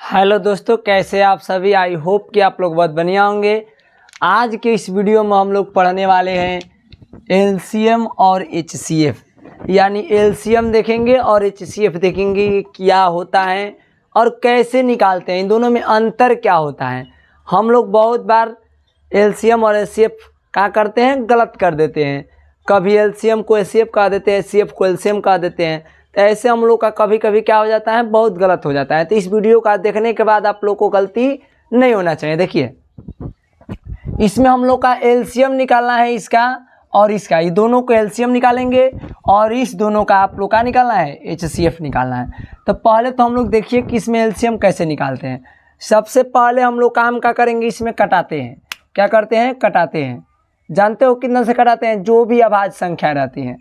Hello दोस्तों, कैसे आप सभी। आई होप कि आप लोग बहुत बढ़िया होंगे। आज के इस वीडियो में हम लोग पढ़ने वाले हैं एलसीएम और एचसीएफ, यानी एलसीएम देखेंगे और एचसीएफ देखेंगे क्या होता है और कैसे निकालते हैं, इन दोनों में अंतर क्या होता है। हम लोग बहुत बार एलसीएम और एचसीएफ क्या करते हैं, गलत कर देते हैं। कभी एलसीएम को एचसीएफ कह देते हैं, एचसीएफ को एलसीएम कह देते हैं। तो ऐसे हम लोग का कभी कभी क्या हो जाता है, बहुत गलत हो जाता है। तो इस वीडियो का देखने के बाद आप लोग को गलती नहीं होना चाहिए। देखिए, इसमें हम लोग का एलसीएम निकालना है, इसका और इसका, ये दोनों को एलसीएम निकालेंगे और इस दोनों का आप लोग का निकालना है, एचसीएफ निकालना है। तो पहले तो हम लोग देखिए कि इसमें एलसीएम कैसे निकालते हैं। सबसे पहले हम लोग काम क्या करेंगे, इसमें कटाते हैं। क्या करते हैं, कटाते हैं। जानते हो कितना से कटाते हैं, जो भी अभाज्य संख्या रहती है।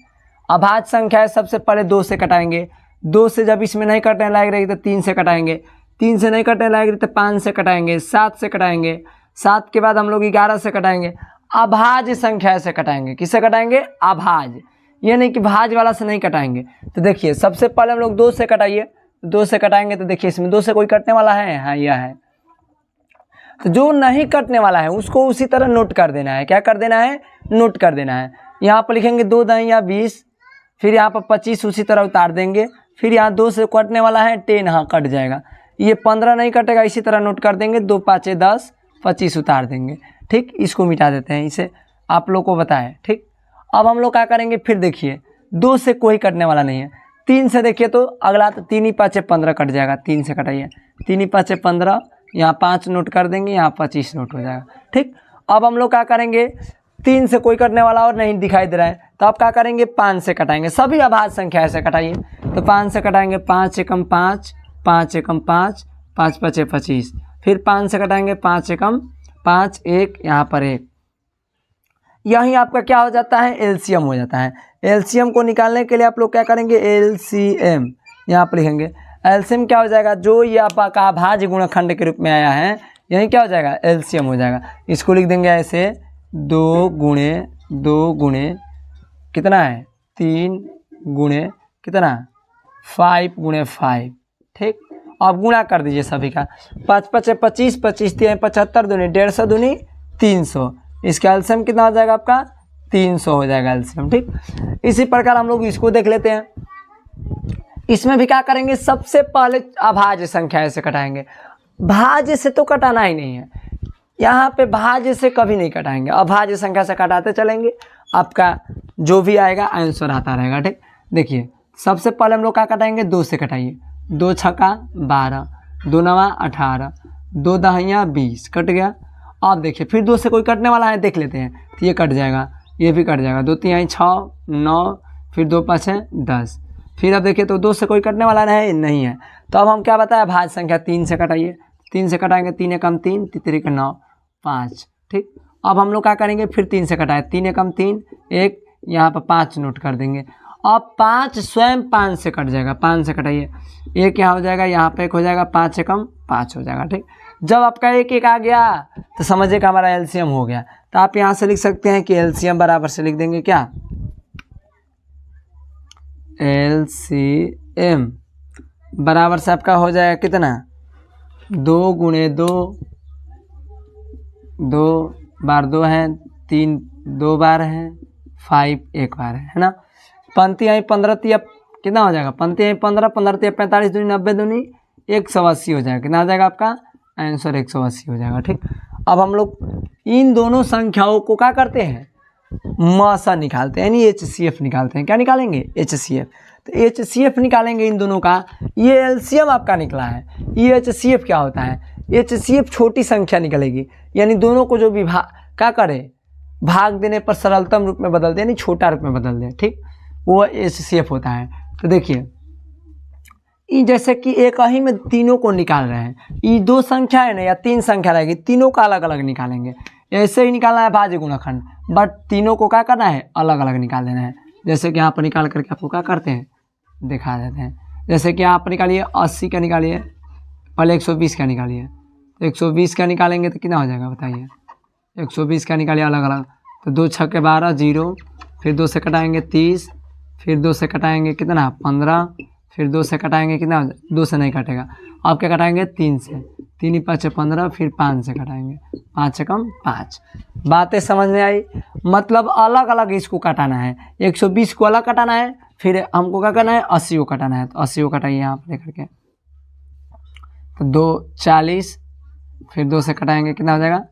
अभाज्य संख्या है, सबसे पहले 2 से कटाएंगे। 2 से जब इसमें नहीं कटने लायक रहेगी तो 3 से कटाएंगे। 3 से नहीं कटने लायक तो 5 से कटाएंगे। 7 से कटाएंगे। 7 के बाद हम लोग 11 से कटाएंगे। अभाज्य संख्या से कटाएंगे। किससे कटाएंगे, अभाज्य, ये नहीं कि भाज्य वाला से नहीं कटाएंगे। तो देखिए, सबसे पहले हम लोग 2 से कटाइए। 2 से कटाएंगे तो देखिए इसमें 2 से कोई कटने वाला है, हाँ यह है। तो जो नहीं कटने वाला है उसको उसी तरह नोट कर देना है। क्या कर देना है, नोट कर देना है। यहाँ पर लिखेंगे 2 दाइया 20, फिर यहाँ पर 25 उसी तरह उतार देंगे। फिर यहाँ 2 से कटने वाला है 10, हाँ कट जाएगा। ये 15 नहीं कटेगा, इसी तरह नोट कर देंगे। 2 5 10, 25 उतार देंगे। ठीक, इसको मिटा देते हैं, इसे आप लोग को बताएं। ठीक, अब हम लोग क्या करेंगे, फिर देखिए 2 से कोई कटने वाला नहीं है। 3 से देखिए तो अगला तो 3 5 15 कट जाएगा। 3 से कटाइए, 3 5 15, यहाँ 5 नोट कर देंगे, यहाँ 25 नोट हो जाएगा। ठीक, अब हम लोग क्या करेंगे, 3 से कोई कटने वाला और नहीं दिखाई दे रहा है तो आप क्या करेंगे, 5 से कटाएंगे। सभी अभाज्य संख्या ऐसे कटाइए। तो 5 से कटाएंगे, 5 एकम 5, 5 एकम 5, 5 5 25। फिर 5 से कटाएंगे, 5 एकम 5, 1 यहाँ पर 1। यही आपका क्या हो जाता है, एलसीएम हो जाता है। एलसीएम को निकालने के लिए आप लोग क्या करेंगे, एलसीएम यहाँ पर लिखेंगे। एलसीएम क्या हो जाएगा, जो ये आपका अभाज्य गुणनखंड के रूप में आया है, यही क्या हो जाएगा, एलसीएम हो जाएगा। इसको लिख देंगे ऐसे, 2 गुणे कितना है, 3 गुणे कितना, 5 गुणे 5। ठीक, अब गुणा कर दीजिए सभी का। 5 5 25, 25 3 75 दूनी 150 दूनी 300। इसका एलसीएम कितना हो जाएगा आपका, 300 हो जाएगा एलसीएम। ठीक, इसी प्रकार हम लोग इसको देख लेते हैं। इसमें भी क्या करेंगे, सबसे पहले अभाज्य संख्या से कटाएंगे। भाज्य से तो कटाना ही नहीं है, यहाँ पे भाज्य से कभी नहीं कटाएंगे, अभाज्य संख्या से कटाते चलेंगे। आपका जो भी आएगा आंसर आता रहेगा। ठीक, देखिए सबसे पहले हम लोग क्या कटाएंगे, 2 से कटाइए। 2 छक्का 12, 2 नवा 18, 2 दहिया 20, कट गया। अब देखिए फिर 2 से कोई कटने वाला है, देख लेते हैं। तो ये कट जाएगा, ये भी कट जाएगा। 2 3 6 9, फिर 2 5 10। फिर अब देखिए तो 2 से कोई कटने वाला नहीं है। तो अब हम क्या बताया, भाज्य संख्या 3 से कटाइए। 3 से कटाएंगे, 3 एकम 3, 3 3 9 5। ठीक, अब हम लोग क्या करेंगे, फिर 3 से कटाए। 3 एकम 3, 1 यहाँ पर 5 नोट कर देंगे। अब 5 स्वयं 5 से कट जाएगा। 5 से कटाइए, 1 यहाँ हो जाएगा, यहाँ पे 1 हो जाएगा, 5 एकम 5 हो जाएगा। ठीक, जब आपका 1 1 आ गया तो समझिए कि हमारा एलसीएम हो गया। तो आप यहाँ से लिख सकते हैं कि एलसीएम बराबर से लिख देंगे क्या, एलसीएम बराबर से आपका हो जाएगा कितना, 2 गुणे 2, 2 बार 2 है, 3 2 बार है, 5 1 बार है ना। पंक्ति आई 15 तिया कितना हो जाएगा, पंक्ति आई 15, 15 तिया 45 दूनी 90 दूनी 180 हो जाएगा। कितना हो जाएगा आपका आंसर, 180 हो जाएगा। ठीक, अब हम लोग इन दोनों संख्याओं को क्या करते हैं, मासा निकालते हैं, यानी एचसीएफ निकालते हैं। क्या निकालेंगे, एचसीएफ। तो एचसीएफ निकालेंगे इन दोनों का। ये एलसीएम आपका निकला है, ये एचसीएफ क्या होता है, एचसीएफ छोटी संख्या निकलेगी, यानी दोनों को जो विभाग क्या करें, भाग देने पर सरलतम रूप में बदल दें, यानी छोटा रूप में बदल दें। ठीक, वो एचसीएफ होता है। तो देखिए ये जैसे कि एक ही में तीनों को निकाल रहे हैं, ये 2 संख्या है ना या 3 संख्या रहेगी, तीनों का अलग अलग निकालेंगे। ऐसे ही निकालना है भाज्य गुणनखंड, बट तीनों को क्या करना है, अलग अलग निकाल देना है। जैसे कि यहाँ पर निकाल करके आपको क्या करते हैं, दिखा देते हैं। जैसे कि यहाँ पर निकालिए 80 का निकालिए, पहले 120 का निकालिए। तो 120 का निकालेंगे तो कितना हो जाएगा बताइए, 120 का निकालिए अलग अलग। तो 2 6 12 0, फिर 2 से कटाएंगे 30, फिर 2 से कटाएंगे कितना 15, फिर 2 से कटाएंगे कितना, 2 से नहीं कटेगा। अब क्या घटाएंगे 3 से, 3 5 15, फिर 5 से घटाएंगे, 5 से कम 5। बातें समझ में आई? मतलब अलग अलग इसको काटाना है, 120 को अलग काटाना है, फिर हमको क्या करना है 80 को काटाना है। तो 80 को कटाइए यहाँ पर देख करके, तो 2 40, फिर 2 से कटाएंगे कितना हो जाएगा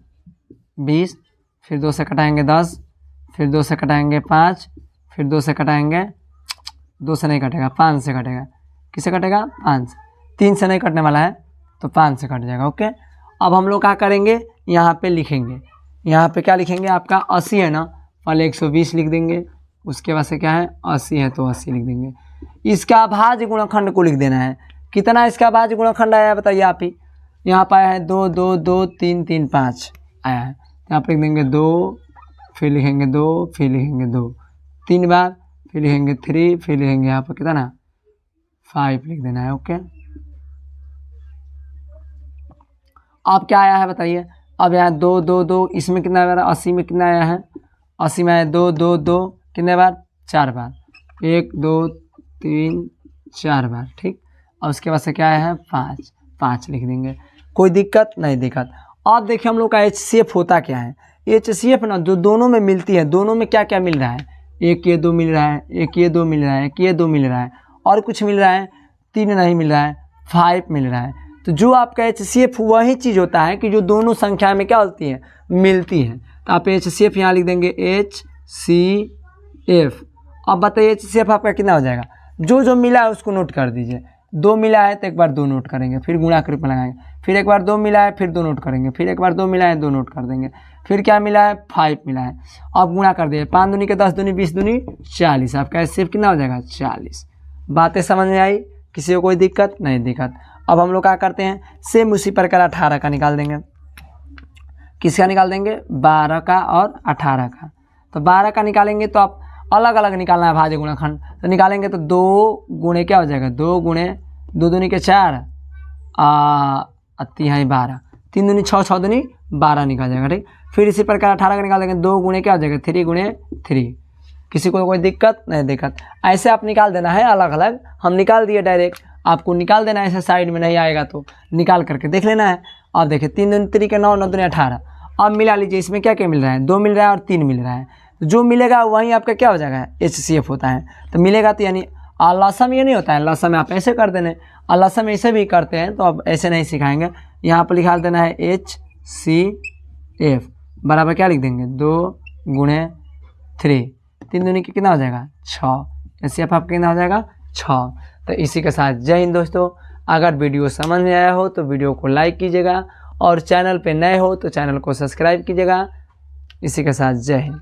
20, फिर 2 से कटाएंगे 10, फिर 2 से कटाएंगे 5, फिर 2 से कटाएंगे, 2 से नहीं कटेगा 5 से कटेगा। किससे कटेगा 5 से, 3 से नहीं कटने वाला है तो 5 से कट जाएगा। ओके, अब हम लोग क्या करेंगे यहाँ पे लिखेंगे, यहाँ पे क्या लिखेंगे आपका 80 है ना, पहले 120 लिख देंगे, उसके बाद से क्या है 80 है तो 80 लिख देंगे। इसका भाज्य गुणनखंड को लिख देना है। कितना इसका भाज्य गुणनखंड आया है बताइए आप ही। यहाँ पर आया है 2 2 2 3 3 5 आया है, यहाँ पर लिख देंगे 2, फिर लिखेंगे 2, फिर लिखेंगे 2 3 बार, फिर लिखेंगे 3, फिर लिखेंगे यहाँ पर कितना 5 लिख देना है। ओके, अब क्या आया है बताइए। अब यहाँ 2 2 2, इसमें कितना बार 80 में कितना आया है, 80 में आया 2 2 2, कितने बार 4 बार, 1 2 3 4 बार। ठीक, और उसके बाद से क्या आया है 5, 5 लिख देंगे। कोई दिक्कत नहीं दिक्कत। अब देखिए हम लोग का HCF होता क्या है। HCF ना जो दोनों में मिलती है, दोनों में क्या क्या मिल रहा है, एक ये 2 मिल रहा है, एक ये 2 मिल रहा है, एक ये 2 मिल रहा है, और कुछ मिल रहा है 3 नहीं मिल रहा है, 5 मिल रहा है। तो जो आपका HCF वही चीज़ होता है कि जो दोनों संख्या में क्या होती है मिलती है। तो आप HCF यहाँ लिख देंगे HCF। अब बताइए HCF आपका कितना हो जाएगा, जो जो मिला है उसको नोट कर दीजिए। 2 मिला है तो एक बार 2 नोट करेंगे, फिर गुणा के रूप में लगाएंगे, फिर एक बार 2 मिला है फिर 2 नोट करेंगे, फिर एक बार 2 मिला है 2 नोट कर देंगे, फिर क्या मिला है 5 मिला है। अब गुणा कर दिए, 5 दूनी के 10 दूनी 20 दूनी 40, आपका HCF कितना हो जाएगा 40। बातें समझ में आई? किसी को कोई दिक्कत नहीं दिक्कत। अब हम लोग क्या करते हैं, सेम उसी प्रकार 18 का निकाल देंगे। किसका निकाल देंगे 12 का और 18 का। तो 12 का निकालेंगे तो आप अलग अलग निकालना है भाज्य गुणनखंड। तो निकालेंगे तो 2 गुणे क्या हो जाएगा, 2 गुणे 2 दूनी के 4 3 12, 3 दूनी 6, 6 दूनी 12 निकल जाएगा। ठीक, फिर इसी प्रकार 18 का निकाल देंगे, 2 गुणे क्या हो जाएगा 3 गुणे 3। किसी को कोई दिक्कत नहीं दिक्कत। ऐसे आप निकाल देना है अलग अलग, हम निकाल दिए डायरेक्ट, आपको निकाल देना है। ऐसे साइड में नहीं आएगा तो निकाल करके देख लेना है। अब देखिए 3 दूनी 3 के 9, 9 दूनी 18। अब मिला लीजिए, इसमें क्या क्या मिल रहा है, 2 मिल रहा है और 3 मिल रहा है। तो जो मिलेगा वही आपका क्या हो जाएगा HCF होता है। तो मिलेगा तो यानी लसम ये नहीं होता है, लसम आप ऐसे कर देने, लसम ऐसे भी करते हैं तो अब ऐसे नहीं सिखाएंगे। यहाँ पर लिखा देना है HCF बराबर क्या लिख देंगे 2 गुणे 3, 3 दूनी की कितना हो जाएगा 6, HCF आपका कितना हो जाएगा 6। तो इसी के साथ जय हिंद दोस्तों। अगर वीडियो समझ में आया हो तो वीडियो को लाइक कीजिएगा, और चैनल पे नए हो तो चैनल को सब्सक्राइब कीजिएगा। इसी के साथ जय हिंद।